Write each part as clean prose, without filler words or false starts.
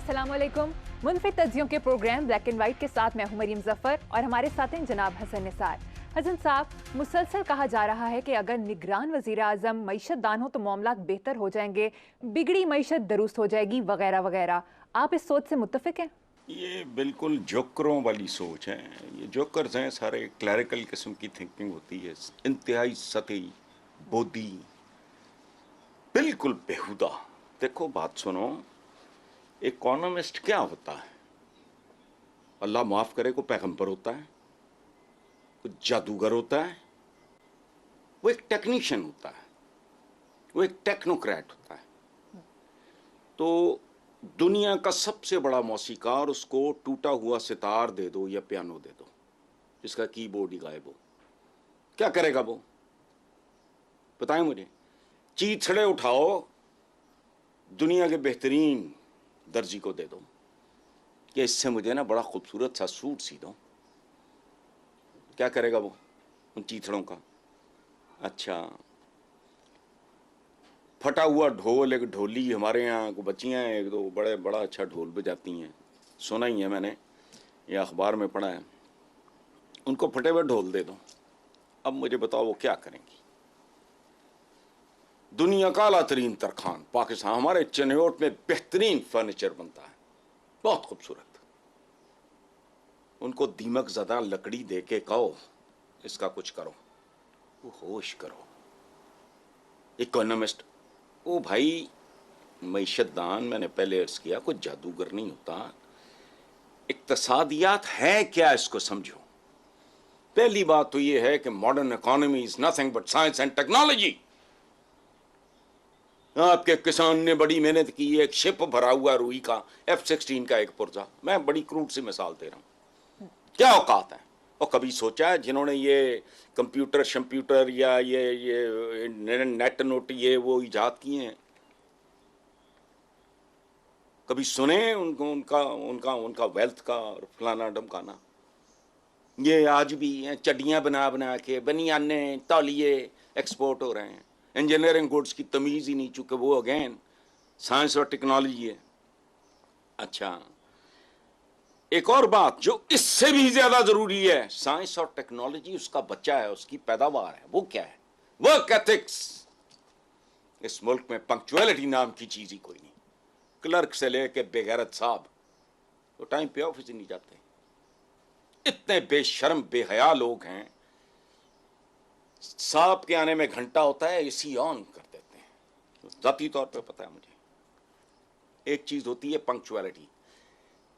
अस्सलाम वालेकुम। मुनफिद तज्जियों के प्रोग्राम ब्लैक एंड वाइट के साथ मैं हूं मरीम जफर और हमारे साथ हैं जनाब हसन निसार। हसन साहब, मुसलसल कहा जा रहा है कि अगर निगरान वजीर आजम मईशत दान हो तो मामला बेहतर हो जाएंगे, बिगड़ी मईशत दुरुस्त हो जाएगी वगैरह वगैरह। आप इस सोच से मुत्तफिक हैं? ये बिल्कुल जोकरों वाली सोच है। ये जोकर्स हैं सारे, क्लैरिकल किस्म की थिंकिंग होती है, इंतहाई सतही, बोधी, बिल्कुल बेहुदा। देखो बात सुनो, इकोनॉमिस्ट क्या होता है? अल्लाह माफ करे, कोई पैगंबर होता है, कोई जादूगर होता है? वो एक टेक्नीशियन होता है, वो एक टेक्नोक्रेट होता है। तो दुनिया का सबसे बड़ा मौसीकार, उसको टूटा हुआ सितार दे दो या पियानो दे दो जिसका कीबोर्ड ही गायब हो, क्या करेगा वो? बताएं मुझे। चीथड़े उठाओ, दुनिया के बेहतरीन दर्जी को दे दो कि इससे मुझे ना बड़ा खूबसूरत सा सूट सी दो, क्या करेगा वो उन चीथड़ों का? अच्छा, फटा हुआ ढोल, एक ढोली हमारे यहाँ को बच्चियाँ हैं एक दो, बड़ा अच्छा ढोल बजाती हैं, सुना ही है मैंने, ये अखबार में पढ़ा है। उनको फटे हुए ढोल दे दो, अब मुझे बताओ वो क्या करेंगी? दुनिया का आला तरीन तरखान पाकिस्तान, हमारे चिन्होट में बेहतरीन फर्नीचर बनता है, बहुत खूबसूरत। उनको दीमक ज़दा लकड़ी दे के कहो इसका कुछ करो, वो होश करो। इकोनॉमिस्ट, ओ भाई, मईशत दान मैंने पहले अर्ज किया, कोई जादूगर नहीं होता। इक्तसादियात है क्या, इसको समझो। पहली बात तो ये है कि modern economy is nothing but science and technology. आपके किसान ने बड़ी मेहनत की, एक शिप भरा हुआ रुई का, F-16 का एक पुर्जा, मैं बड़ी क्रूड सी मिसाल दे रहा हूं, क्या औकात है? और कभी सोचा है जिन्होंने ये कंप्यूटर शम्प्यूटर या ये नेट नोट ये वो इजाद किए हैं, कभी सुने उनको, उनका उनका उनका वेल्थ का और फलाना ढमकाना? ये आज भी हैं, चड्डियाँ बना बना के, बनियाने, तौलिए एक्सपोर्ट हो रहे हैं। इंजीनियरिंग गुड्स की तमीज़ ही नहीं, चूँकि वो अगेन साइंस और टेक्नोलॉजी है। अच्छा, एक और बात जो इससे भी ज़्यादा ज़रूरी है, साइंस और टेक्नोलॉजी उसका बच्चा है, उसकी पैदावार है, वो क्या है? Work ethics. इस मुल्क में पंक्चुअलिटी नाम की चीज़ ही कोई नहीं। क्लर्क से लेके बेगैरत साहब वो टाइम पे ऑफिस ही नहीं जाते। इतने बेशर्म बेहया लोग हैं, साहब के आने में घंटा होता है, एसी ऑन कर देते हैं। जाती तौर पे पता है मुझे। एक चीज होती है पंक्चुअलिटी।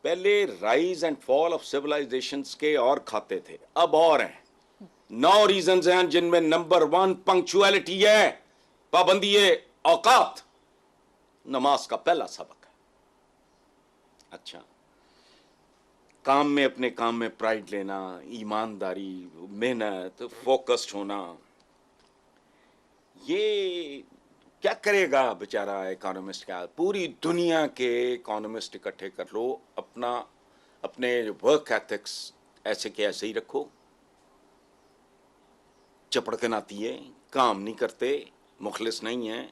पहले rise and fall of civilisations के और खाते थे, अब और हैं। 9 रीजंस हैं जिनमें नंबर 1 पंक्चुअलिटी है, पाबंदी औकात, नमाज का पहला सबक है। अच्छा, काम में, अपने काम में प्राइड लेना, ईमानदारी, मेहनत, फोकस्ड होना। ये क्या करेगा बेचारा इकोनॉमिस्ट? क्या पूरी दुनिया के इकोनॉमिस्ट इकट्ठे कर लो, अपने वर्क एथिक्स ऐसे के ऐसे ही रखो। चपड़कन आती है, काम नहीं करते, मुखलिस नहीं है,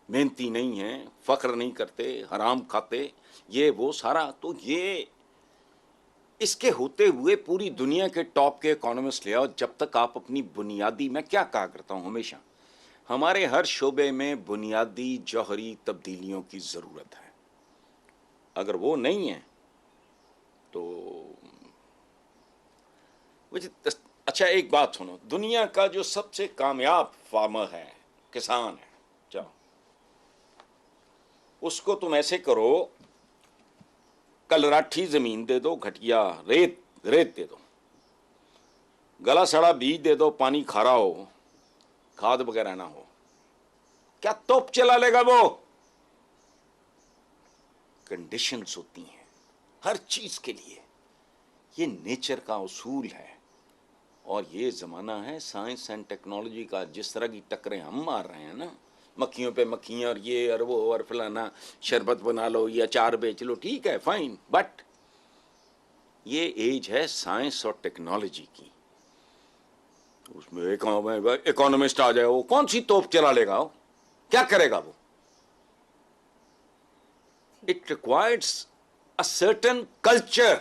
मेहनती नहीं है, फख्र नहीं करते, हराम खाते, ये वो सारा। तो ये इसके होते हुए पूरी दुनिया के टॉप के इकोनॉमिस्ट ले आओ, जब तक आप अपनी बुनियादी, मैं क्या कहा करता हूं हमेशा, हमारे हर शोबे में बुनियादी जौहरी तब्दीलियों की ज़रूरत है। अगर वो नहीं है तो अच्छा, एक बात सुनो, दुनिया का जो सबसे कामयाब फार्मर है, किसान है, जाओ उसको तुम ऐसे करो, कलराठी जमीन दे दो, घटिया रेत दे दो, गला सड़ा बीज दे दो, पानी खारा हो, खाद वगैरह ना हो, क्या तोप चला लेगा वो? कंडीशंस होती हैं हर चीज के लिए, ये नेचर का उसूल है। और ये जमाना है साइंस एंड टेक्नोलॉजी का। जिस तरह की टक्करें हम मार रहे हैं ना, मक्खियों पे मक्खियाँ और ये और वो और फलाना, शरबत बना लो या अचार बेच लो, ठीक है फाइन, बट ये एज है साइंस और टेक्नोलॉजी की। उसमें इकोनॉमिस्ट आ जाए, वो कौन सी तोप चला लेगा? क्या करेगा वो? It requires a certain culture,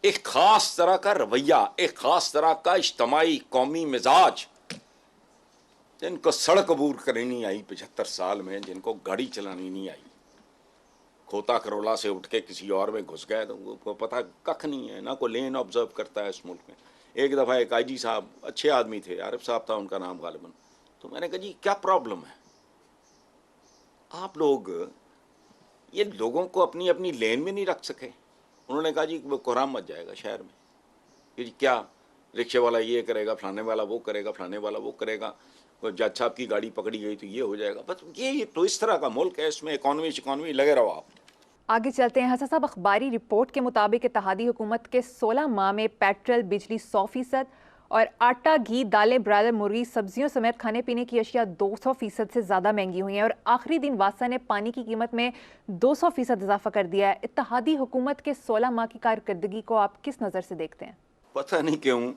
एक खास तरह का रवैया, एक खास तरह का इज्तमाई कौमी मिजाज, जिनको सड़क अबूर करनी नहीं आई 75 साल में, जिनको गाड़ी चलानी नहीं आई, खोता करोला से उठ के किसी और में घुस गए तो उनको पता कख नहीं है, ना कोई लेन ऑब्जर्व करता है इस मुल्क में। एक दफ़ा एक आईजी साहब, अच्छे आदमी थे, आरिफ साहब था उनका नाम गालिबन, तो मैंने कहा जी क्या प्रॉब्लम है, आप लोग ये लोगों को अपनी अपनी लेन में नहीं रख सके। उन्होंने कहा जी वो कोहराम मच जाएगा शहर में, कि जी क्या रिक्शे वाला ये करेगा, फलाने वाला वो करेगा, फलाने वाला वो करेगा, जज साहब की गाड़ी पकड़ी गई तो ये हो जाएगा। बस ये तो इस तरह का मुल्क है, इसमें इकॉनमी लगे रहो आप। आगे चलते हैं। हसन साहब, अखबारी रिपोर्ट के मुताबिक इत्तेहादी हुकूमत के 16 माह में पेट्रोल, बिजली 100% और आटा, घी, दालें, ब्रायलर मुर्गी, सब्जियों समेत खाने पीने की अशिया 200% से ज़्यादा महंगी हुई हैं और आखिरी दिन वासा ने पानी की कीमत में 200% इजाफा कर दिया है। इत्तेहादी हुकूमत के 16 माह की कारकर्दगी को आप किस नज़र से देखते हैं? पता नहीं क्यों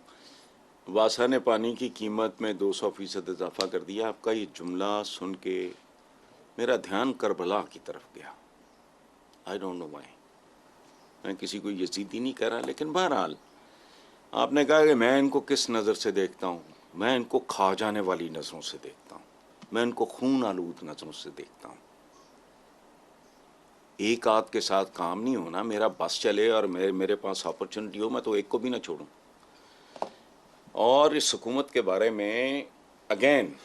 वासा ने पानी की कीमत में 200% इजाफा कर दिया। आपका ये जुमला सुन के मेरा ध्यान करबला की तरफ गया। I don't know why. मैं किसी को यजीदी नहीं कह रहा, लेकिन बहरहाल आपने कहा कि मैं इनको किस नज़र से देखता हूँ, मैं इनको खा जाने वाली नज़रों से देखता हूँ, मैं इनको खून आलूद नज़रों से देखता हूँ। एक आध के साथ काम नहीं होना, मेरा बस चले और मेरे पास अपॉर्चुनिटी हो, मैं तो एक को भी ना छोड़ूं। और इस हुकूमत के बारे में अगेन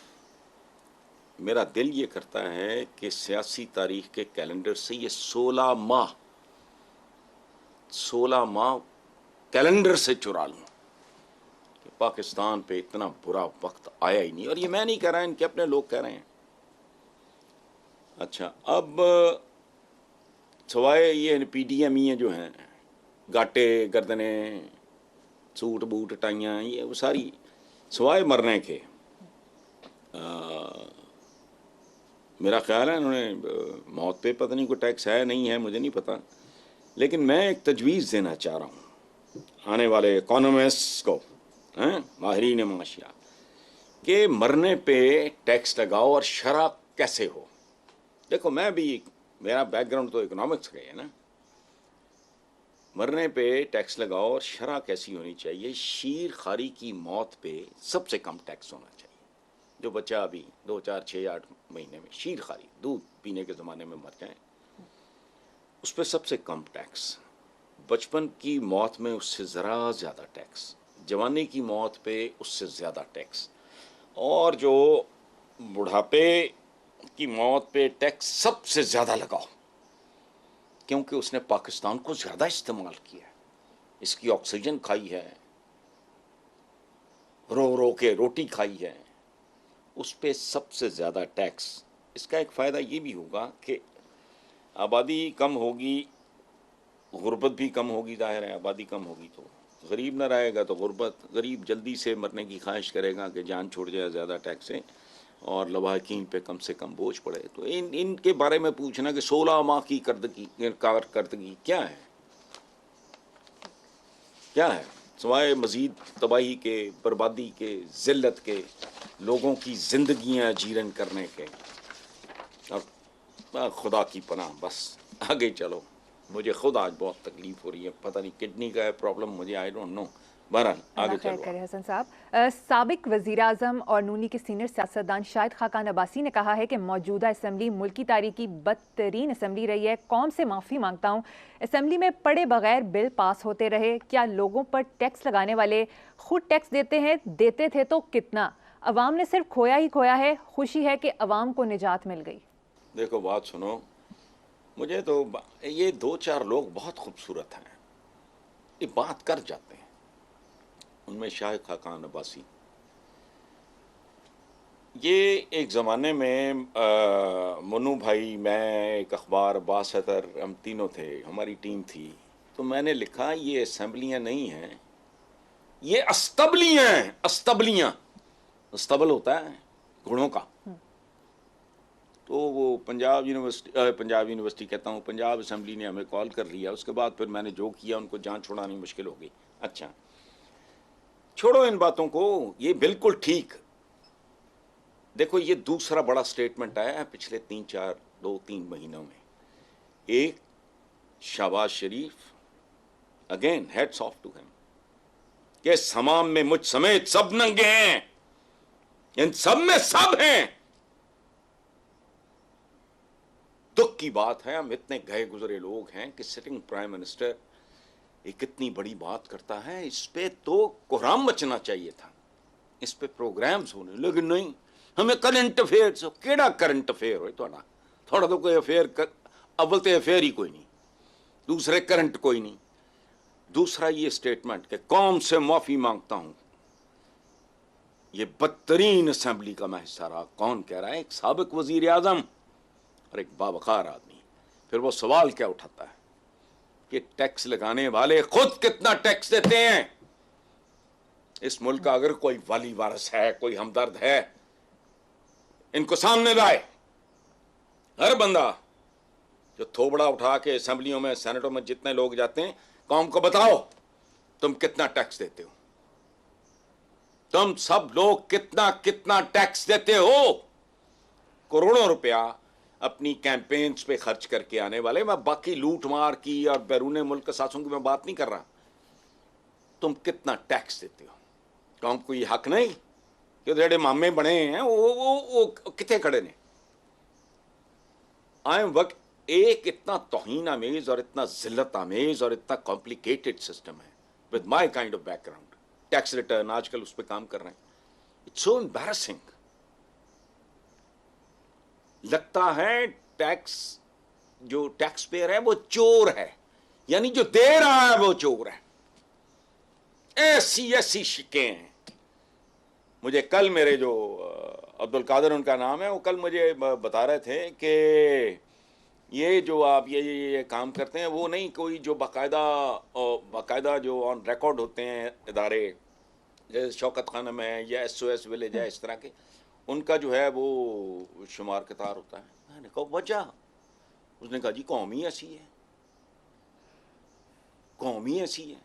मेरा दिल ये करता है कि सियासी तारीख के कैलेंडर से ये 16 माह कैलेंडर से चुरा लूँ कि पाकिस्तान पे इतना बुरा वक्त आया ही नहीं। और ये मैं नहीं कह रहा, इनके अपने लोग कह रहे हैं। अच्छा, अब सवाए ये PDM जो हैं, गाटे गर्दने, सूट बूट टाइयाँ, ये वो सारी सवाए मरने के, मेरा ख्याल है उन्होंने मौत पे पता नहीं कोई टैक्स है नहीं है, मुझे नहीं पता, लेकिन मैं एक तजवीज़ देना चाह रहा हूँ आने वाले इकोनॉमिस्ट को, हैं, माहिरीन माशिया, कि मरने पे टैक्स लगाओ और शरह कैसे हो। देखो मैं भी, मेरा बैकग्राउंड तो इकोनॉमिक्स का है ना। मरने पे टैक्स लगाओ और शरह कैसी होनी चाहिए? शीर खारी की मौत पे सबसे कम टैक्स होना चाहिए। जो बच्चा अभी 2, 4, 6, 8 महीने में शीर खारी दूध पीने के ज़माने में मर जाए, उस पर सबसे कम टैक्स। बचपन की मौत में उससे ज़रा ज़्यादा टैक्स, जवानी की मौत पे उससे ज़्यादा टैक्स, और जो बुढ़ापे की मौत पे टैक्स सबसे ज़्यादा लगाओ, क्योंकि उसने पाकिस्तान को ज़्यादा इस्तेमाल किया है, इसकी ऑक्सीजन खाई है, रो रो के रोटी खाई है, उस पर सबसे ज़्यादा टैक्स। इसका एक फ़ायदा ये भी होगा कि आबादी कम होगी, गुर्बत भी कम होगी। जाहिर है आबादी कम होगी तो गरीब ना रहेगा, तो गुर्बत, गरीब जल्दी से मरने की ख्वाहिश करेगा कि जान छूट जाए ज़्यादा टैक्स से और लवाहकीन पे कम से कम बोझ पड़े। तो इनके बारे में पूछना कि 16 माह की कारकर्दगी क्या है, क्या है सिवाय मज़ीद तबाही के, बर्बादी के, ज़िल्लत के, लोगों की ज़िंदगियाँ जीरन करने के। और खुदा की पनाह, बस आगे चलो। मुझे खुद आज बहुत तकलीफ हो रही है, पता नहीं किडनी का है प्रॉब्लम मुझे, आई डोंट नो। बहरहाल आगे खैर चलो। करे हसन साहब। साबिक वज़ीर आज़म और नूनी के सीनियर सियासतदान शाहिद खाकान अब्बासी ने कहा है कि मौजूदा असम्बली मुल्की तारीख की बदतरीन असम्बली रही है। कौम से माफ़ी मांगता हूँ, असम्बली में पढ़े बगैर बिल पास होते रहे। क्या लोगों पर टैक्स लगाने वाले खुद टैक्स देते हैं? देते थे तो कितना? अवाम ने सिर्फ खोया ही खोया है। खुशी है कि अवाम को निजात मिल गई। देखो बात सुनो, मुझे तो ये 2-4 लोग बहुत खूबसूरत हैं, ये बात कर जाते हैं। उनमें शाहिद खाकान अब्बासी, ये एक ज़माने में मनु भाई, मैं, एक अखबार, अब्बास अतर, हम तीनों थे, हमारी टीम थी। तो मैंने लिखा ये असम्बलियाँ नहीं हैं, ये अस्तबलियाँ हैं। अस्तबलियाँ, अस्तबल होता है घोड़ों का। तो वो पंजाब यूनिवर्सिटी कहता हूँ, पंजाब असम्बली ने हमें कॉल कर लिया। उसके बाद फिर मैंने जो किया, उनको जान छुड़ानी मुश्किल हो गई। अच्छा छोड़ो इन बातों को, ये बिल्कुल ठीक। देखो ये दूसरा बड़ा स्टेटमेंट आया है पिछले 2-3 महीनों में। एक Shahbaz Sharif, again heads of to him, कि समाम में मुझ समेत सब नंगे हैं, इन सब में सब हैं। दुख की बात है, हम इतने गए गुजरे लोग हैं कि सिटिंग प्राइम मिनिस्टर एक इतनी बड़ी बात करता है, इस पे तो कोहराम मचना चाहिए था, इस पे प्रोग्राम्स होने, लेकिन नहीं, हमें करंट अफेयर्स। केड़ा करंट अफेयर हो थोड़ा, थोड़ा तो कोई अफेयर कर, अव्वल तो अफेयर ही कोई नहीं, दूसरे करंट कोई नहीं, दूसरा ये स्टेटमेंट कि कौम से माफी मांगता हूं, ये बदतरीन असेंबली का मैं हिस्सा रहा। कौन कह रहा है? एक साबिक वजीर आजम और एक बावकार आदमी। फिर वो सवाल क्या उठाता है कि टैक्स लगाने वाले खुद कितना टैक्स देते हैं। इस मुल्क का अगर कोई वाली वारस है, कोई हमदर्द है, इनको सामने लाए। हर बंदा जो थोबड़ा उठा के असेंबलियों में, सेनेटों में जितने लोग जाते हैं, कौम को बताओ तुम कितना टैक्स देते हो, तुम सब लोग कितना कितना टैक्स देते हो। करोड़ों रुपया अपनी कैंपेन्स पे खर्च करके आने वाले, मैं बाकी लूट मार की और बैरून मुल्क के साथों की मैं बात नहीं कर रहा, तुम कितना टैक्स देते हो। कौम को ये हक नहीं कि जेडे मामे बने हैं वो कितने खड़े ने। आई एम वक्त एक इतना तौहीन आमेज और इतना जिल्लत आमेज और इतना कॉम्प्लिकेटेड सिस्टम है with my kind of background. Tax return आजकल उस पर काम कर रहे हैं, इट्स सो एम्बैरसिंग। लगता है टैक्स, जो टैक्स पेयर है वो चोर है, यानी जो दे रहा है वो चोर है। ऐसी ऐसी शिकें हैं। मुझे कल मेरे जो अब्दुल कादिर उनका नाम है, वो कल मुझे बता रहे थे कि ये जो आप ये काम करते हैं वो नहीं, कोई जो बाकायदा जो ऑन रिकॉर्ड होते हैं इदारे, जैसे शौकत खानम है या SOS विलेज है, इस तरह के, उनका जो है वो शुमार कतार होता है। मैंने कहा वजह, उसने कहा जी कौम ही ऐसी है, कौम ही ऐसी है,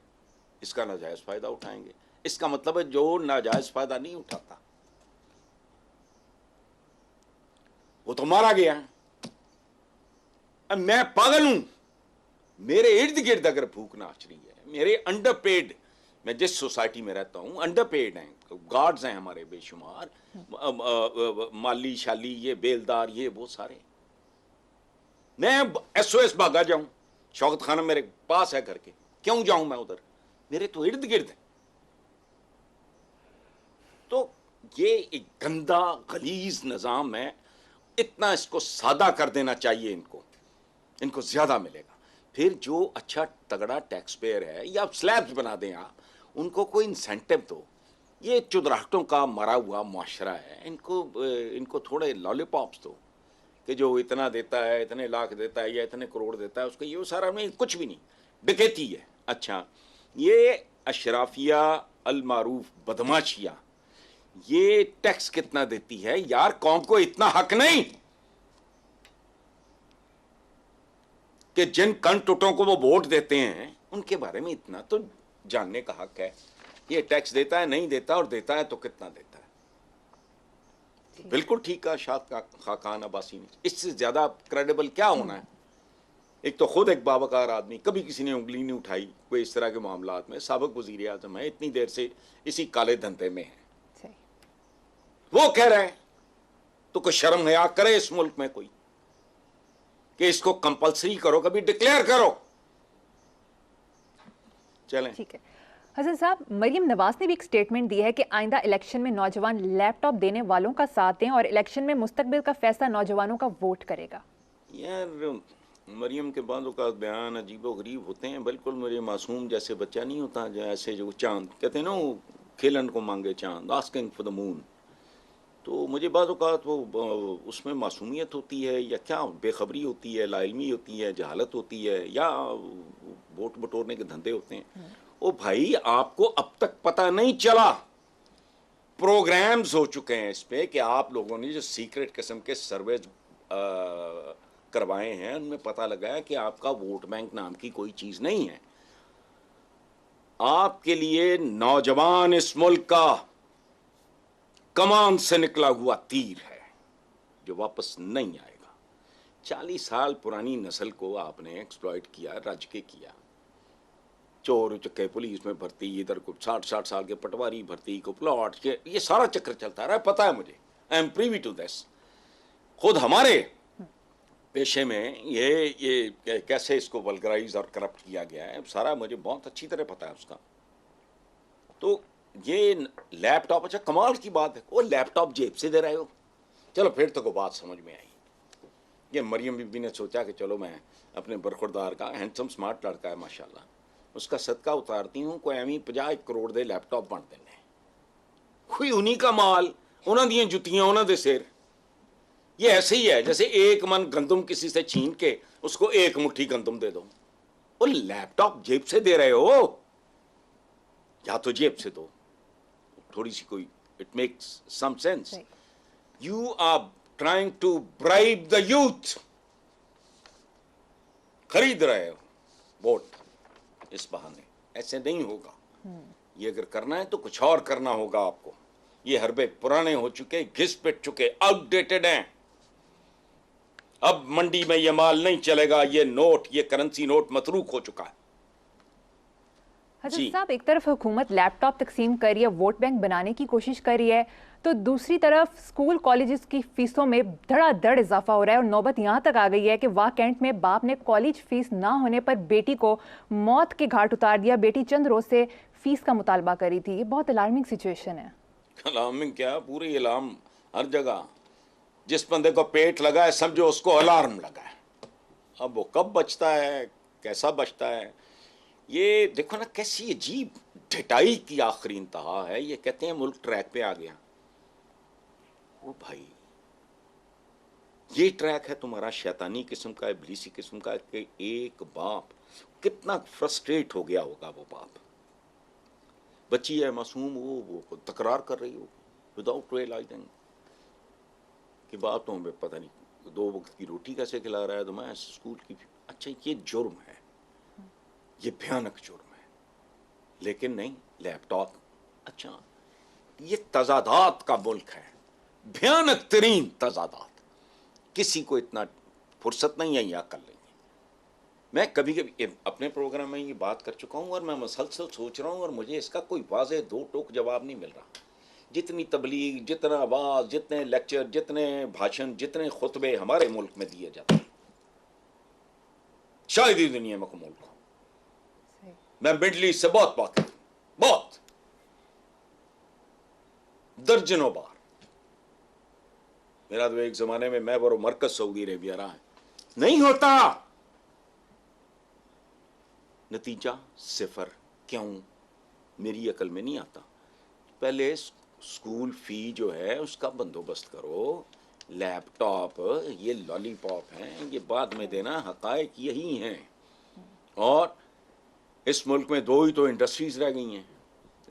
इसका नाजायज़ फ़ायदा उठाएंगे। इसका मतलब है जो नाजायज़ फ़ायदा नहीं उठाता वो तो मारा गया है। अब मैं पागल हूं, मेरे इर्द गिर्द अगर भूख नाच रही है, मेरे अंडरपेड, मैं जिस सोसाइटी में रहता हूं अंडरपेड हैं, गार्ड्स हैं हमारे बेशुमार, माली शाली, ये बेलदार, ये वो सारे, मैं SOS भागा जाऊं, शौकत खाना मेरे पास है घर के, क्यों जाऊं मैं उधर, मेरे तो इर्द गिर्द है। तो ये एक गंदा गलीज निज़ाम है, इतना इसको सादा कर देना चाहिए, इनको ज्यादा मिलेगा। फिर जो अच्छा तगड़ा टैक्स पेयर है, या स्लैब्स बना दें आप, उनको कोई इंसेंटिव दो। ये चुदराहटों का मरा हुआ मुआशरा है, इनको थोड़े लॉलीपॉप्स दो कि जो इतना देता है, इतने लाख देता है या इतने करोड़ देता है, उसको ये सारा नहीं, कुछ भी नहीं, डकैती है। अच्छा, ये अशराफिया अलमारूफ बदमाशिया, ये टैक्स कितना देती है यार, कौम को इतना हक नहीं कि जिन कंटुटों को वो वोट देते हैं उनके बारे में इतना तो जानने का हक है। ये टैक्स देता है, नहीं देता, और देता है तो कितना देता है। बिल्कुल ठीक कहा शाद खाकान अब्बासी ने, इससे ज्यादा क्रेडिबल क्या होना है। एक तो खुद एक बावकार आदमी, कभी किसी ने उंगली नहीं उठाई कोई इस तरह के मामलात में, साबिक वजीर आजम है, इतनी देर से इसी काले धंधे में है, वो कह रहे हैं तो कोई शर्म हया करे इस मुल्क में कोई, कि इसको कंपलसरी करो, कभी डिक्लेयर करो। चलें, ठीक है। हसन साहब, मरियम नवाज ने भी एक स्टेटमेंट दी है कि आइंदा इलेक्शन में नौजवान लैपटॉप देने वालों का साथ दें और इलेक्शन में मुस्तकबिल का फैसला नौजवानों का वोट करेगा। यार मरियम के बातों का बयान अजीबो गरीब होते हैं, बिल्कुल मुझे मासूम जैसे बच्चा नहीं होता, जैसे जो चांद कहते हैं ना, वो खेलन को मांगे चांद, आस्किंग फॉर द मून। तो मुझे बात वो उसमें मासूमियत होती है या क्या बेखबरी होती है, लाइल्मी होती है, जहालत होती है, या वोट बटोरने के धंधे होते हैं। ओ भाई, आपको अब तक पता नहीं चला, प्रोग्राम्स हो चुके हैं इस पे कि आप लोगों ने जो सीक्रेट किस्म के सर्वेज करवाए हैं, उनमें पता लगा है कि आपका वोट बैंक नाम की कोई चीज नहीं है। आपके लिए नौजवान इस मुल्क का कमान से निकला हुआ तीर है जो वापस नहीं आएगा। 40 साल पुरानी नस्ल को आपने एक्सप्लॉइट किया, रज के किया। चोर चक्के पुलिस में भर्ती, इधर को 60 साल के पटवारी भर्ती को प्लॉट, ये सारा चक्कर चलता रहा है, पता है मुझे, I am privy to this. खुद हमारे पेशे में ये कैसे इसको वल्गराइज और करप्ट किया गया है, सारा मुझे बहुत अच्छी तरह पता है उसका। तो ये लैपटॉप, अच्छा कमाल की बात है, वो लैपटॉप जेब से दे रहे हो, चलो फिर तो कोई बात समझ में आई। ये मरियम बीबी ने सोचा कि चलो मैं अपने बरखुरदार का हैंडसम स्मार्ट लड़का है माशाल्लाह, उसका सदका उतारती हूँ, कोई एवं 50 करोड़ दे लैपटॉप बन देने, कोई उन्हीं का माल, उन्होंने दियां जुतियां, उन्होंने सिर। ये ऐसे ही है जैसे एक मन गंदम किसी से छीन के उसको एक मुट्ठी गंदम दे दो। वो लैपटॉप जेब से दे रहे हो, या तो जेब से दो, थोड़ी सी कोई, it makes some sense. You are trying to bribe the youth, खरीद रहे हो वोट इस बहाने, ऐसे नहीं होगा। ये अगर करना है तो कुछ और करना होगा आपको। ये हरबे पुराने हो चुके, घिस पिट चुके, आउटडेटेड हैं। अब मंडी में ये माल नहीं चलेगा, ये नोट, ये करेंसी नोट मतरूक हो चुका है। हजरत साहब, एक तरफ हुकूमत लैपटॉप तकसीम कर रही है, वोट बैंक बनाने की कोशिश कर रही है, तो दूसरी तरफ स्कूल कॉलेजेस की फीसों में धड़ाधड़ इजाफा हो रहा है और नौबत यहाँ तक आ गई है कि वाह कैंट में बाप ने कॉलेज फीस ना होने पर बेटी को मौत के घाट उतार दिया। बेटी चंद रोज से फीस का मुतालबा करी थी। ये बहुत अलार्मिंग सिचुएशन है। अलार्मिंग क्या, पूरी अलार्म हर जगह। जिस बंदे को पेट लगा है समझो उसको अलार्म लगा है। अब वो कब बचता है, कैसा बचता है, ये देखो ना कैसी अजीब ढिठाई की आखिरी इंतहा है। ये कहते हैं मुल्क ट्रैक पे आ गया। ओ भाई, ये ट्रैक है तुम्हारा शैतानी किस्म का, इब्लीसी किस्म का, कि एक बाप कितना फ्रस्ट्रेट हो गया होगा। वो बाप, बच्ची है मासूम, वो तकरार कर रही हो विदाउट रियलाइजिंग कि बाप तो हमें पता नहीं 2 वक्त की रोटी कैसे खिला रहा है, तो मैं स्कूल की। अच्छा, ये जुर्म है, ये भयानक जुर्म है। लेकिन नहीं, लैपटॉप, अच्छा ये तजादात का मुल्क है, भयानक तरीन तजादात। किसी को इतना फुर्सत नहीं है या कर लेंगे। मैं कभी कभी अपने प्रोग्राम में ये बात कर चुका हूँ और मैं मसलसल सोच रहा हूँ और मुझे इसका कोई वाज़ेह 2 टोक जवाब नहीं मिल रहा। जितनी तबलीग, जितना आवाज़, जितने लेक्चर, जितने भाषण, जितने खुतबे हमारे मुल्क में दिए जाते हैं, शायद ही दुनिया में कोई मुल्क हो। मैं मिडल ईस्ट से बहुत वाकिफ हूं, बहुत, दर्जनों बार। मेरा तो एक जमाने में मैं बरो मरकज सऊदी अरेबिया रहा है, नहीं होता। नतीजा 0। क्यों? मेरी अकल में नहीं आता। पहले स्कूल फी जो है उसका बंदोबस्त करो। लैपटॉप, ये लॉलीपॉप हैं, ये बाद में देना। हकायक यही हैं। और इस मुल्क में 2 ही तो इंडस्ट्रीज रह गई हैं,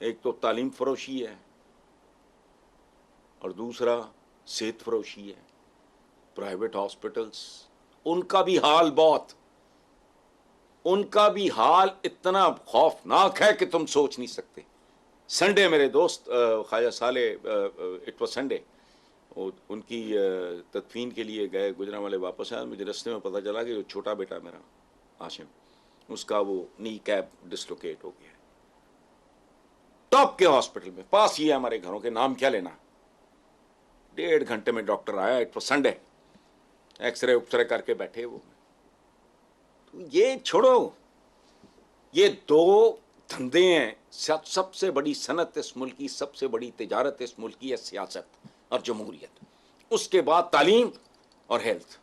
एक तो तालीम फरोशी है और दूसरा सेहत फरोशी है। प्राइवेट हॉस्पिटल्स, उनका भी हाल बहुत, उनका भी हाल इतना खौफनाक है कि तुम सोच नहीं सकते। संडे मेरे दोस्त ख्वाजा साले, इट वाज संडे, उनकी तदफीन के लिए गए, गुजरांवाले वापस आए। मुझे रास्ते में पता चला कि जो छोटा बेटा मेरा आशिम, उसका वो नी कैप डिसलोकेट हो गया। टॉप के हॉस्पिटल में, पास ही है हमारे घरों के, नाम क्या लेना। 1.5 घंटे में डॉक्टर आया, इट वाज संडे, एक्सरे उक्सरे करके बैठे वो। तो ये छोड़ो, ये 2 धंधे हैं। सबसे बड़ी सनत इस मुल्क की, सबसे बड़ी तिजारत इस मुल्क की है सियासत और जमहूरियत। उसके बाद तालीम और हेल्थ,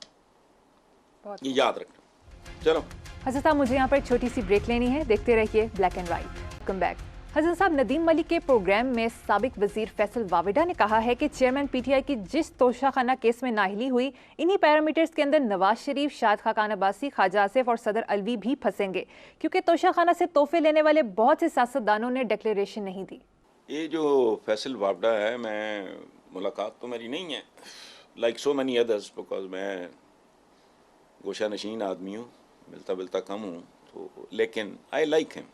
ये याद रखना। चलो हसन साहब, मुझे यहाँ पर एक छोटी सी ब्रेक लेनी है। देखते रहिए black and white. Welcome back. Hasan साहब, नदीम मलिक के प्रोग्राम में साबिक वजीर फैसल वाविडा ने कहा है कि चेयरमैन पीटीआई की जिस तोशाखाना केस में नाअहली हुई, इन्हीं पैरामीटर्स के अंदर नवाज शरीफ, शाद खाकान अब्बासी, ख्वाजा आसिफ और सदर अलवी भी फंसेंगे, क्योंकि तोशाखाना से तोहफे लेने वाले बहुत से सियासतदानों ने डिक्लेरेशन नहीं दी। ये जो फैसल वाविडा है, मैं मुलाकात तो मेरी नहीं है, like so many others, because मैं गोशा नशीन आदमी हूँ, मिलता मिलता कम हूँ, तो लेकिन आई लाइक हिम।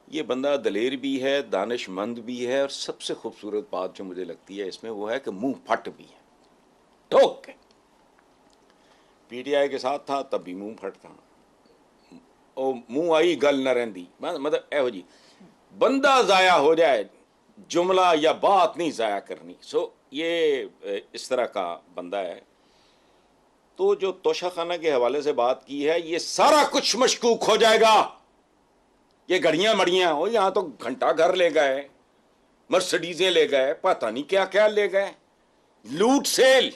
ये बंदा दलेर भी है, दानिशमंद भी है, और सबसे खूबसूरत बात जो मुझे लगती है इसमें वो है कि मुंह फट भी है, ठोक के। पीटीआई के साथ था तब भी मूंह फटता, ओ मुंह आई गल न रही, मतलब एहो जी बंदा ज़ाया हो जाए, जुमला या बात नहीं ज़ाया करनी। सो ये इस तरह का बंदा है। तो जो तोशाखाना के हवाले से बात की है, ये सारा कुछ मशकूक हो जाएगा। ये घड़ियां मड़ियां हो, यहां तो घंटा घर ले गए, मर्सिडीजें ले गए, पता नहीं क्या क्या ले गए, लूट सेल।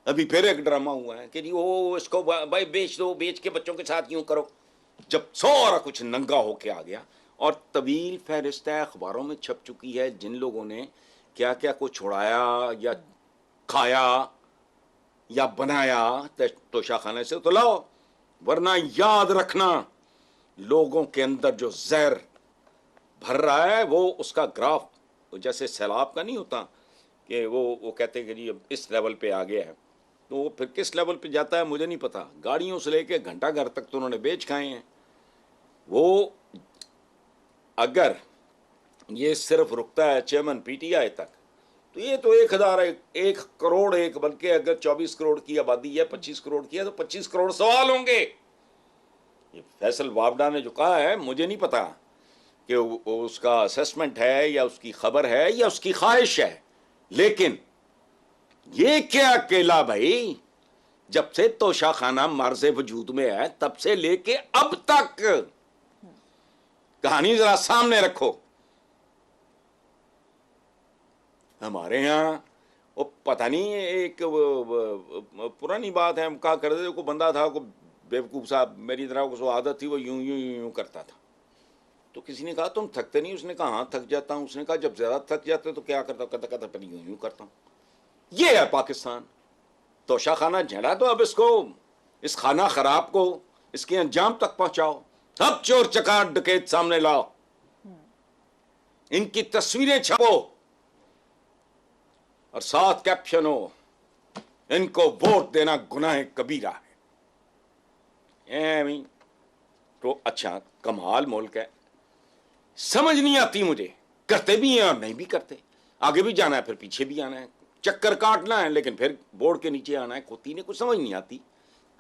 अभी फिर एक ड्रामा हुआ है कि जी वो इसको भाई बेच दो, बेच के बच्चों के साथ यूं करो। जब सारा कुछ नंगा होके आ गया और तवील फहरिस्त अखबारों में छप चुकी है जिन लोगों ने क्या क्या को छुड़ाया या खाया या बनाया तोशाखाने से, तो लाओ, वरना याद रखना लोगों के अंदर जो जहर भर रहा है वो उसका ग्राफ जैसे सैलाब का नहीं होता कि वो कहते हैं कि जी अब इस लेवल पे आ गया है, तो वो फिर किस लेवल पे जाता है मुझे नहीं पता। गाड़ियों से लेके घंटा घर तक तो उन्होंने बेच खाए हैं। वो अगर ये सिर्फ रुकता है चेयरमैन पीटीआई तक, तो ये तो 1 करोड़ एक, बल्कि अगर 24 करोड़ की आबादी है, 25 करोड़ की है, तो 25 करोड़ सवाल होंगे। ये फैसल वावडा ने जो कहा है, मुझे नहीं पता कि उसका असेसमेंट है या उसकी खबर है या उसकी ख्वाहिश है, लेकिन ये क्या अकेला भाई, जब से तोशाखाना मर्ज़े वजूद में है तब से लेके अब तक कहानी जरा सामने रखो। हमारे यहाँ वो पता नहीं, एक पुरानी बात है, हम कहा करते थे, को बंदा था, को बेवकूफ़ साहब मेरी तरह को आदत थी, वो यूं यूं यूं करता था। तो किसी ने कहा तुम थकते नहीं? उसने कहा हाँ थक जाता हूँ। उसने कहा जब ज़्यादा थक जाते तो क्या करता? कहता कहता फिर यूं यूं करता हूँ। ये है पाकिस्तान। तोशाखाना झेड़ा, तो अब इसको, इस खाना खराब को इसके अंजाम तक पहुंचाओ। सब चोर चकार डकैत सामने लाओ, इनकी तस्वीरें छापो और साथ कैप्शन हो, इनको वोट देना गुनाह कबीरा है। तो अच्छा कमाल मुल्क है, समझ नहीं आती मुझे। करते भी हैं और नहीं भी करते, आगे भी जाना है फिर पीछे भी आना है, चक्कर काटना है लेकिन फिर बोर्ड के नीचे आना है। खोती ने कुछ समझ नहीं आती।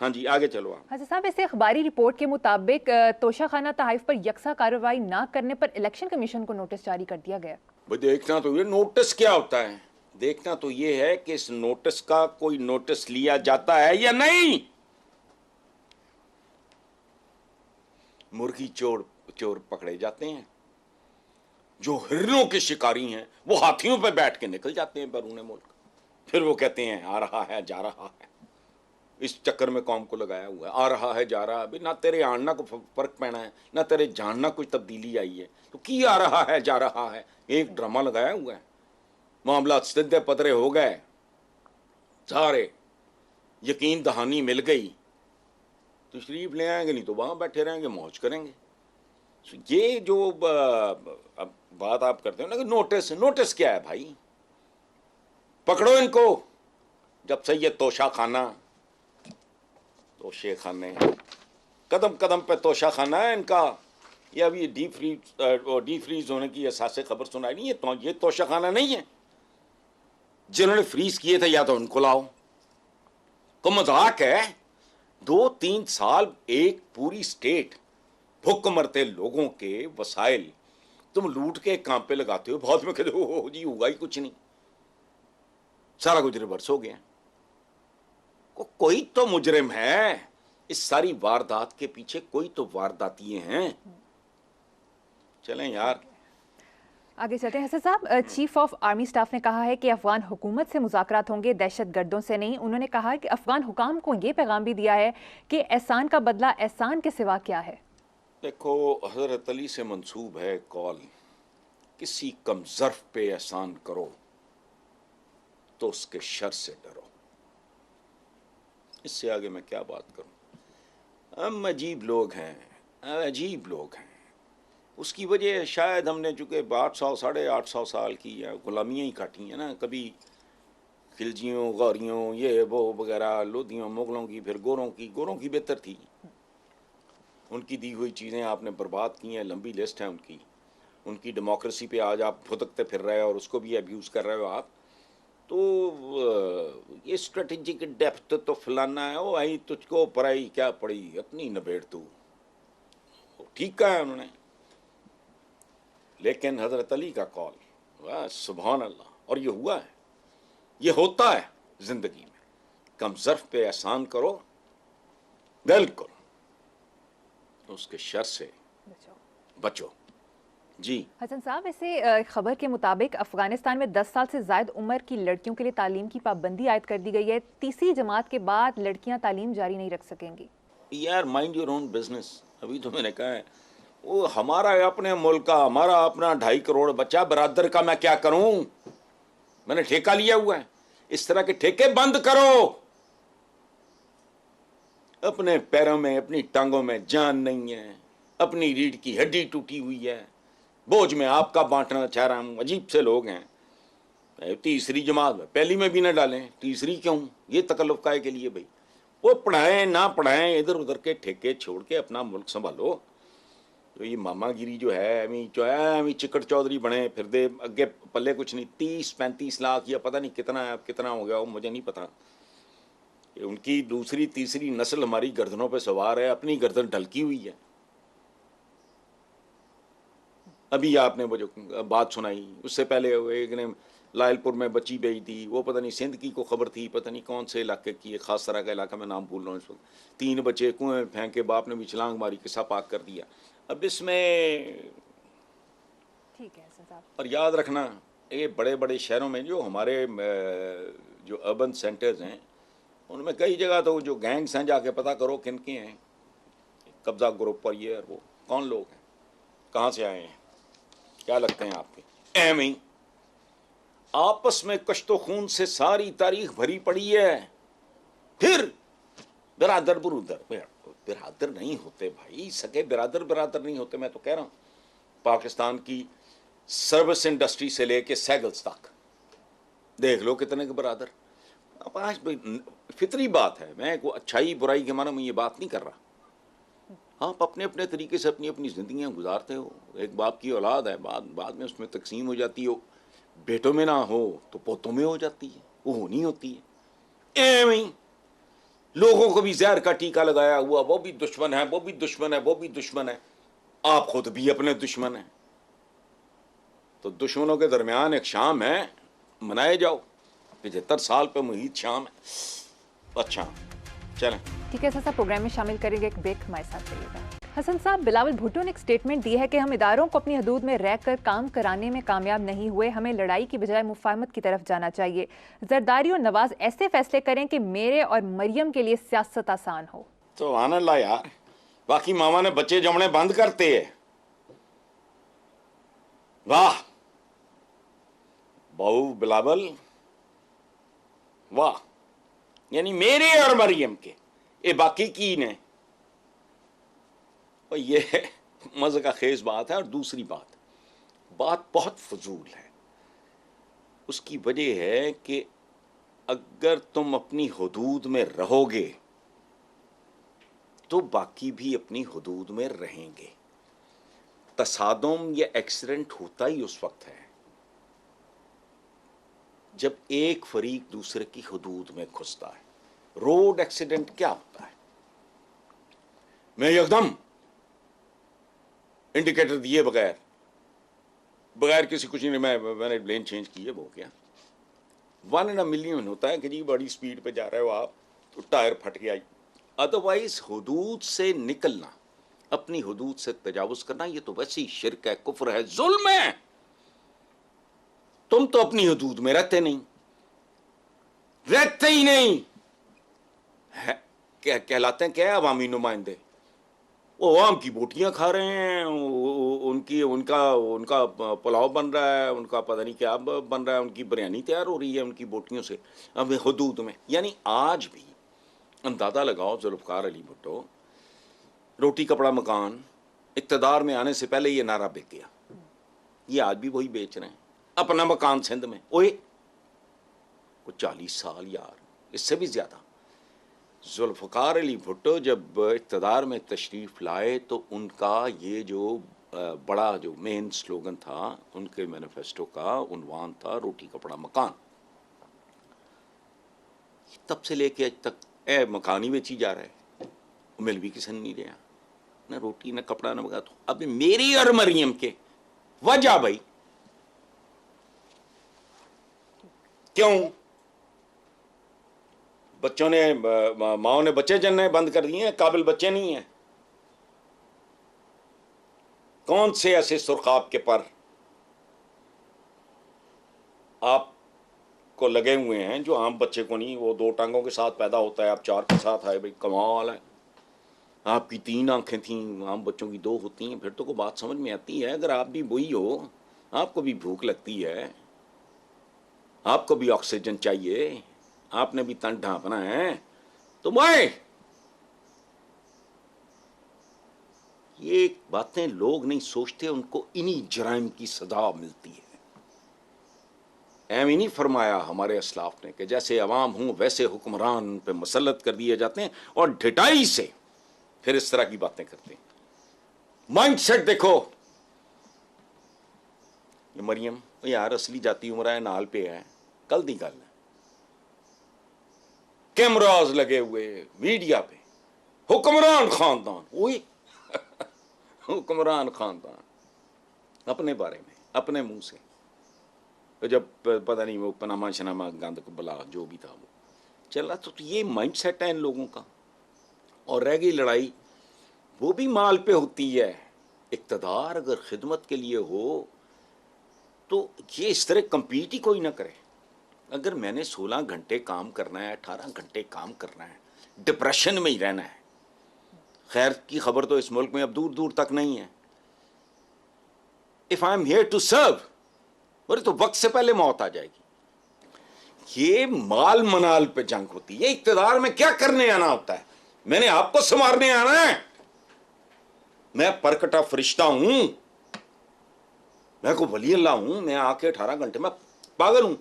हाँ जी आगे चलो आप। हाँ साहब, इसे अखबारी रिपोर्ट के मुताबिक तोशाखाना तहाइफ पर यकसा कार्रवाई ना करने पर इलेक्शन कमीशन को नोटिस जारी कर दिया गया। भाई देखना तो ये नोटिस क्या होता है, देखना तो ये है कि इस नोटिस का कोई नोटिस लिया जाता है या नहीं। मुर्गी चोर चोर पकड़े जाते हैं, जो हिरणों के शिकारी हैं वो हाथियों पर बैठ के निकल जाते हैं बैरून मुल्क, फिर वो कहते हैं आ रहा है जा रहा है। इस चक्कर में कौम को लगाया हुआ है, आ रहा है जा रहा है। ना तेरे आणना को फर्क पैना है, ना तेरे जानना कुछ तब्दीली आई है, तो की आ रहा है जा रहा है, एक ड्रामा लगाया हुआ है। मामला सीधे पतरे हो गए सारे, यकीन दहानी मिल गई तो शरीफ ले आएंगे, नहीं तो वहां बैठे रहेंगे मौज करेंगे। ये जो अब बात आप करते हो ना कि नोटिस, नोटिस क्या है भाई? पकड़ो इनको। जब से ये तोशाखाना, तोशे खाने, कदम कदम पे तोशाखाना है इनका। ये अभी डी फ्रीज होने की एहसास खबर सुनाई नहीं, ये तोशाखाना नहीं है। जिन्होंने फ्रीज किए थे या तो उनको लाओ। तो मजाक है, 2-3 साल एक पूरी स्टेट भुख मरते लोगों के वसाइल तुम लूट के काम पे लगाते हो, बहुत में कहते हो जी हुआ ही कुछ नहीं, सारा कुछ रिवर्स हो गया। कोई तो मुजरिम है इस सारी वारदात के पीछे, कोई तो वारदातिये हैं। चलें यार आगे चलते हैं। हसन साहब, चीफ ऑफ आर्मी स्टाफ ने कहा है कि अफगान हुकूमत से मुज़ाकरात होंगे, दहशत गर्दों से नहीं। उन्होंने कहा कि अफगान हुकाम को ये पैगाम भी दिया है कि एहसान का बदला एहसान के सिवा क्या है। देखो, हजरत अली से मंसूब है कौल, किसी कम ज़र्फ पे एहसान करो तो उसके शर से डरो। इससे आगे मैं क्या बात करूं। हम अजीब लोग हैं, अजीब लोग हैं। उसकी वजह शायद हमने चूँकि 800 साढ़े 800 साल की गुलामियाँ ही काटी हैं ना, कभी खिलजियों गौरियों ये वो वगैरह, लोधियों मुगलों की, फिर गोरों की बेहतर थी। उनकी दी हुई चीज़ें आपने बर्बाद की हैं, लंबी लिस्ट है उनकी। उनकी डेमोक्रेसी पे आज आप फुदकते फिर रहे हो और उसको भी अब्यूज़ कर रहे हो आप। तो ये स्ट्रेटेजिक डेप्थ तो फलाना है, वो आई तुझको पढ़ाई क्या पड़ी, अपनी नबेड़ तू। ठीक कहा है उन्होंने, लेकिन हजरत अली का कॉल, वाह सुभान अल्लाह। और ये हुआ है, ये होता है जिंदगी में। कम ज़र्फ पे एहसान करो, बिल्कुल उसके शर से बचो। जी हसन साहब, ऐसे खबर के मुताबिक अफगानिस्तान में 10 साल से ज़ायद उम्र की लड़कियों के लिए तालीम की पाबंदी आयद कर दी गई है। तीसरी जमात के बाद लड़कियां तालीम जारी नहीं रख सकेंगी। यार माइंड योर ओन बिजनेस। अभी तो मैंने कहा है, वो हमारा अपने मुल्क का, हमारा अपना 2.5 करोड़ बच्चा बरादर का मैं क्या करूं? मैंने ठेका लिया हुआ है। इस तरह के ठेके बंद करो। अपने पैरों में, अपनी टांगों में जान नहीं है, अपनी रीढ़ की हड्डी टूटी हुई है, बोझ में आपका बांटना चाह रहा हूं। अजीब से लोग हैं। तीसरी जमात में, पहली में भी ना डालें, तीसरी क्यों? ये तकल्लुफ काहे के लिए भाई? वो पढ़ाएं ना पढ़ाएं, इधर उधर के ठेके छोड़ के अपना मुल्क संभालो। तो ये मामागिरी जो है, अमी चिकट चौधरी बने फिर दे, अगे पल्ले कुछ नहीं। 30-35 लाख या पता नहीं कितना हो गया, वो मुझे नहीं पता। उनकी दूसरी तीसरी नस्ल हमारी गर्दनों पे सवार है, अपनी गर्दन ढलकी हुई है। अभी आपने वो जो बात सुनाई, उससे पहले एक ने लायलपुर में बच्ची बेची थी, वो पता नहीं सिंध की को खबर थी, पता नहीं कौन से इलाके की, एक खास तरह का इलाका, मैं नाम भूल रहा हूँ इस वक्त। 3 बच्चे कुएं में फेंक के बाप ने भी छलांग मारी, किस्सा पाक कर दिया। अब इसमें ठीक है साहब, और याद रखना, ये बड़े बड़े शहरों में जो हमारे जो अर्बन सेंटर्स हैं, उनमें कई जगह तो जो गैंग्स हैं, जाके पता करो किन के हैं कब्जा ग्रुप पर, ये और वो कौन लोग हैं, कहाँ से आए हैं, क्या लगते हैं आपके। एम ही आपस में कश्तो खून से सारी तारीख भरी पड़ी है। फिर बिरादर बिरादर नहीं होते भाई, सगे बिरादर नहीं होते। मैं तो कह रहा हूं, पाकिस्तान की सर्विस इंडस्ट्री से लेके सैगल्स तक देख लो कितने के बरादर। अब आज फितरी बात है, मैं को अच्छाई बुराई के माने में ये बात नहीं कर रहा। आप अपने अपने तरीके से अपनी अपनी जिंदगियां गुजारते हो। एक बाप की औलाद है, बाद में उसमें तकसीम हो जाती हो, बेटों में ना हो तो पोतों में हो जाती है, वो होनी होती है। एवं ही लोगों को भी जहर का टीका लगाया हुआ, वो भी दुश्मन है, वो भी दुश्मन है, वो भी दुश्मन है। आप खुद भी अपने दुश्मन हैं। तो दुश्मनों के दरमियान एक शाम है, मनाए जाओ। 75 साल पे मुहित शाम है। अच्छा चलें, ठीक है साहब, प्रोग्राम में शामिल करेंगे, एक ब्रेक हमारे साथ रहिएगा। हसन साहब, बिलावल भुट्टो ने एक स्टेटमेंट दी है कि हम इदारों को अपनी हदूद में रहकर काम कराने में कामयाब नहीं हुए, हमें लड़ाई की बजाय मुफाहमत की तरफ जाना चाहिए। जरदारी और नवाज ऐसे फैसले करें कि मेरे और मरियम के लिए सियासत आसान हो। तो आना ला यार, बाकी मामा ने बच्चे जमने बंद करते हैं। वाह बहू बिलावल, वाह। यानी मेरे और मरियम के, ये बाकी की ने। और ये मजे का खेज बात है। और दूसरी बात बहुत फजूल है। उसकी वजह है कि अगर तुम अपनी हुदूद में रहोगे तो बाकी भी अपनी हुदूद में रहेंगे। तसादुम या एक्सीडेंट होता ही उस वक्त है जब एक फरीक दूसरे की हुदूद में घुसता है। रोड एक्सीडेंट क्या होता है? मैं एकदम इंडिकेटर दिए बगैर किसी कुछ नहीं, मैंने लेन चेंज की है, वो क्या 1 in a million होता है कि जी बड़ी स्पीड पे जा रहे हो आप तो टायर फट गया। अदरवाइज हुदूद से निकलना, अपनी हुदूद से तजावुज करना, ये तो वैसे ही शिर्क है, कुफ्र है, जुल्म है। तुम तो अपनी हुदूद में रहते ही नहीं है। क्या कहलाते हैं, क्या अवामी नुमाइंदे? वो आम की बोटियां खा रहे हैं, उनका पुलाव बन रहा है, उनका पता नहीं क्या बन रहा है, उनकी बिरयानी तैयार हो रही है उनकी बोटियों से, अब हुदूद में। यानी आज भी अंदाजा लगाओ, जुल्फ़िकार अली भुट्टो रोटी कपड़ा मकान इक़्तिदार में आने से पहले ये नारा बिक गया। ये आज भी वही बेच रहे हैं, अपना मकान सिंध में। ओए वो 40 साल यार, इससे भी ज्यादा। जुल्फ़िकार अली भुट्टो जब इक़्तिदार में तशरीफ़ लाए तो उनका ये जो बड़ा जो मेन स्लोगन था, उनके मैनिफेस्टो का उन्वान था रोटी कपड़ा मकान। तब से लेके आज तक ए मकान ही बेची जा रहा है, मिल भी किसी ने नहीं रहा, न रोटी न कपड़ा न मगा। तो अब मेरी और मरियम के वजह भाई क्यों? बच्चों ने माओ ने बच्चे जन्ने बंद कर दिए हैं, काबिल बच्चे नहीं हैं। कौन से ऐसे सुरखाब के पर आपको लगे हुए हैं जो आम बच्चे को नहीं? वो 2 टांगों के साथ पैदा होता है, आप 4 के साथ आए, भाई कमाल है। आपकी 3 आंखें थीं, आम बच्चों की 2 होती हैं, फिर तो कोई बात समझ में आती है। अगर आप भी वही हो, आपको भी भूख लगती है, आपको भी ऑक्सीजन चाहिए, आपने भी तन ढांपना है, तो भाई ये बातें लोग नहीं सोचते, उनको इन्हीं जराइम की सजा मिलती है। एम ही नहीं फरमाया हमारे असलाफ ने कि जैसे अवाम हूं वैसे हुक्मरान पे मसलत कर दिए जाते हैं, और ढिठाई से फिर इस तरह की बातें करते हैं। माइंड सेट देखो, ये मरियम यार असली जाती उम्र है, नाल पे है, कल दी गल है, कैमराज लगे हुए मीडिया पे, हुक्मरान खानदान, वही हुक्मरान खानदान अपने बारे में अपने मुंह से, तो जब पता नहीं वो पनामा शनामा गंद को बला जो भी था वो चला, तो ये माइंड सेट है इन लोगों का। और रह गई लड़ाई, वो भी माल पे होती है। इक़्तिदार अगर खिदमत के लिए हो तो ये इस तरह कम्पीट ही कोई ना करे। अगर मैंने 16 घंटे काम करना है, 18 घंटे काम करना है, डिप्रेशन में ही रहना है, खैर की खबर तो इस मुल्क में अब दूर दूर तक नहीं है। If I am here to serve, बोले तो वक्त से पहले मौत आ जाएगी। ये माल मनाल पे जंग होती है। इक़्तिदार में क्या करने आना होता है? मैंने आपको संवारने आना है। मैं परकटा फरिश्ता हूं, मैं को वली अल्लाह हूं, मैं आके 18 घंटे में पागल हूं।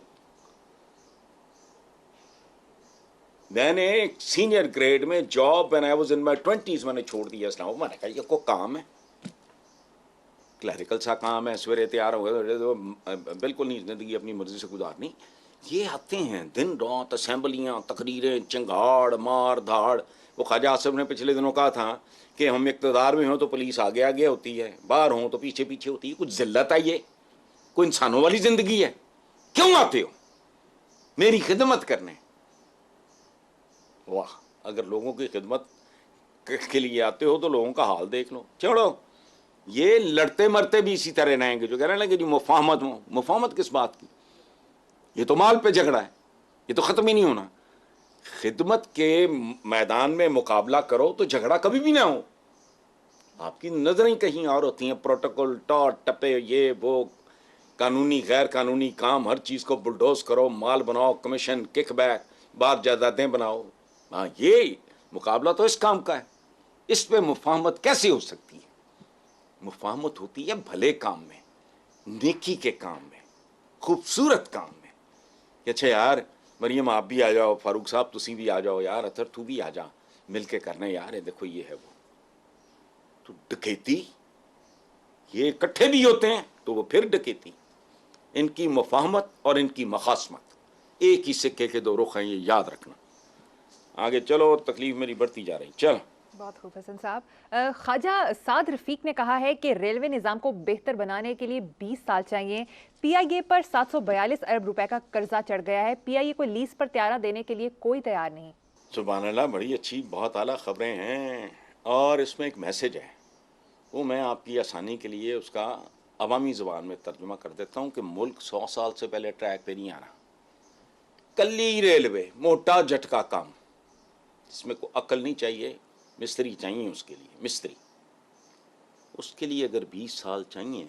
मैंने सीनियर ग्रेड में job when I was in my 20s मैंने छोड़ दिया इस्लाम। मैंने कहा ये को काम है, क्लैरिकल सा काम है, सवेरे तैयार हो गए तो बिल्कुल नहीं जिंदगी अपनी मर्जी से गुजारनी। ये आते हैं दिन रात, असेंबलियाँ, तकरीरें, चिंगाड़ मार धाड़। वो ख्वाजा आसिफ ने पिछले दिनों कहा था कि हम इक़्तिदार में हों तो पुलिस आगे आगे होती है, बाहर हों तो पीछे पीछे होती है। कुछ जिल्लत है ये? कोई इंसानों वाली जिंदगी है? क्यों आते हो मेरी खिदमत करने? वाह, अगर लोगों की खिदमत के लिए आते हो तो लोगों का हाल देख लो। छोड़ो, ये लड़ते मरते भी इसी तरह रहेंगे। जो कह रहे हैं कि जी मुफाहमत किस बात की? ये तो माल पे झगड़ा है, ये तो खत्म ही नहीं होना। खिदमत के मैदान में मुकाबला करो तो झगड़ा कभी भी ना हो। आपकी नजरें कहीं और होती हैं, प्रोटोकॉल, टॉट टपे, ये वो, कानूनी गैर कानूनी काम, हर चीज को बुलडोज करो, माल बनाओ, कमीशन, किकबैक, बार जायदादें बनाओ। हाँ, ये मुकाबला तो इस काम का है। इस पे मुफाहमत कैसे हो सकती है? मुफाहमत होती है भले काम में, नेकी के काम में, खूबसूरत काम में। अच्छा यार मरियम आप भी आ जाओ, फारूक साहब तुसी भी आ जाओ, यार अतर तू भी आ जा, मिल के करना यार, देखो ये है वो। तो डकैती, ये इकट्ठे भी होते हैं तो वो फिर डकैती। इनकी मुफाहमत और इनकी मखासमत एक ही सिक्के के 2 रुख हैं, ये याद रखना। आगे चलो, तकलीफ मेरी बढ़ती जा रही। चल, बहुत खूब हसन साहब। ख्वाजा साद रफीक ने कहा है कि रेलवे निज़ाम को बेहतर बनाने के लिए 20 साल चाहिए। पीआईए पर 742 अरब रुपए का कर्जा चढ़ गया है। पीआईए को लीज पर त्यारा देने के लिए कोई तैयार नहीं। सुभान अल्लाह, बड़ी अच्छी, बहुत आला खबरें हैं। और इसमें एक मैसेज है, वो मैं आपकी आसानी के लिए उसका अवामी ज़बान में तर्जुमा कर देता हूँ कि मुल्क 100 साल से पहले ट्रैक पे नहीं आना। कल्ली रेलवे, मोटा झटका काम, इसमें कोई अकल नहीं चाहिए, मिस्त्री चाहिए उसके लिए, मिस्त्री। उसके लिए अगर 20 साल चाहिए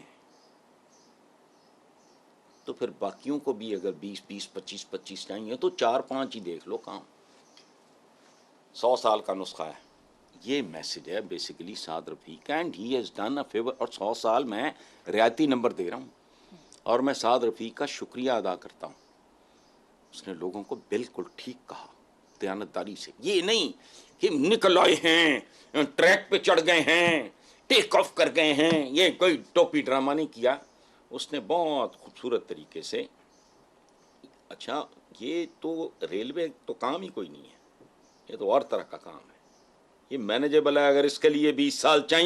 तो फिर बाकियों को भी अगर 20-20, 25-25 चाहिए तो 4-5 ही देख लो काम। 100 साल का नुस्खा है। ये मैसेज है basically Saad Rafique, and he has done a favour. और 100 साल मैं रियायती नंबर दे रहा हूँ और मैं साद रफीक का शुक्रिया अदा करता हूँ। उसने लोगों को बिल्कुल ठीक कहा, दयानतदारी से। ये नहीं कि निकल आए हैं, ट्रैक पे चढ़ गए हैं, टेक ऑफ कर गए हैं, ये कोई टोपी ड्रामा नहीं किया। उसने बहुत खूबसूरत तरीके से अच्छा, ये तो रेलवे तो काम ही कोई नहीं है, ये तो और तरह का काम है। ये मैनेजेबल है। अगर इसके लिए 20 साल चाहिए